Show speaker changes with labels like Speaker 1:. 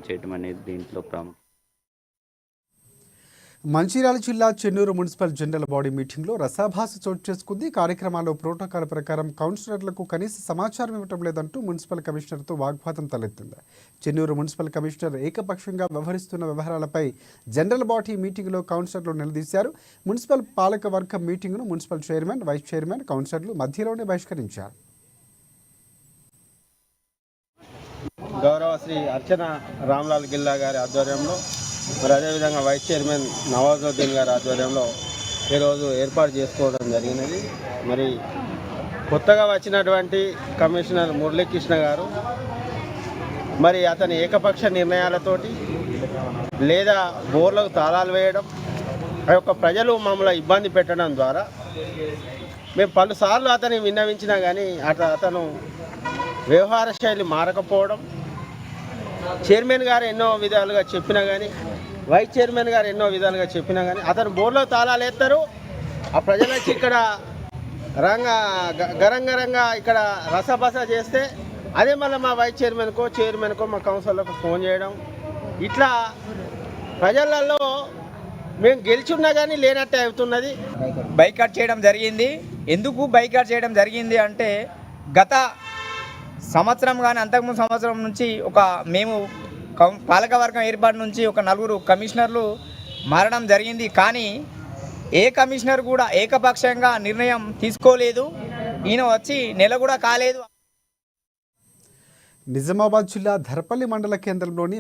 Speaker 1: చేయటం అనేది దీంట్లో ప్రాముఖ్యం.
Speaker 2: మంచిర్యాల జిల్లా చెన్నూరు మున్సిపల్ జనరల్ బాడీ మీటింగ్లో రసాభాస చోటు చేసుకుంది. కార్యక్రమాల్లో ప్రోటోకాల్ ప్రకారం కౌన్సిలర్లకు కనీస సమాచారం ఇవ్వటం లేదంటూ మున్సిపల్ కమిషనర్తో వాగ్వాదం తలెత్తింది. చెన్నూరు మున్సిపల్ కమిషనర్ ఏకపక్షంగా వ్యవహరిస్తున్న వ్యవహారాలపై జనరల్ బాడీ మీటింగ్లో కౌన్సిలర్లు నిలదీశారు. మున్సిపల్ పాలక వర్గం మీటింగ్ను మున్సిపల్ చైర్మన్, వైస్ చైర్మన్, కౌన్సిలర్లు మధ్యలోనే బహిష్కరించారు.
Speaker 3: గౌరవ శ్రీ అర్చన రామ్లాల్ గిల్లా గారి ఆధ్వర్యంలో మరి అదేవిధంగా వైస్ చైర్మన్ నవాజుద్దీన్ గారి ఆధ్వర్యంలో ఈరోజు ఏర్పాటు చేసుకోవడం జరిగినది. మరి కొత్తగా వచ్చినటువంటి కమిషనర్ మురళీకృష్ణ గారు మరి అతని ఏకపక్ష నిర్ణయాలతోటి లేదా బోర్లకు తాళాలు వేయడం, ఆ యొక్క ప్రజలు మమ్మల్ని ఇబ్బంది పెట్టడం ద్వారా మేము పలుసార్లు అతన్ని విన్నవించినా కానీ అతను వ్యవహార శైలి మారకపోవడం, చైర్మన్ గారు ఎన్నో విధాలుగా చెప్పినా కానీ, వైస్ చైర్మన్ గారు ఎన్నో విధాలుగా చెప్పినా కానీ అతను బోర్డులో తాళాలు వేస్తారు. ఆ ప్రజలు వచ్చి ఇక్కడ గరంగరంగా ఇక్కడ రసబస చేస్తే అదే మళ్ళీ మా వైస్ చైర్మన్కో మా కౌన్సిలర్లకు ఫోన్ చేయడం, ఇట్లా ప్రజలలో మేము గెలిచున్నా కానీ లేనట్టే అవుతున్నది.
Speaker 4: బైకాట్ చేయడం జరిగింది. ఎందుకు బైకాట్ చేయడం జరిగింది అంటే గత సంవత్సరం కానీ అంతకుముందు సంవత్సరం నుంచి మేము పాలకవర్గం ఏర్పాటు నుంచి ఒక 4 కమిషనర్లు మారడం జరిగింది. కానీ ఏ కమిషనర్ కూడా ఏకపక్షంగా నిర్ణయం తీసుకోలేదు. ఈయన వచ్చి నెల కూడా కాలేదు.
Speaker 2: నిజామాబాద్ జిల్లా ధర్పల్లి మండల కేంద్రంలోని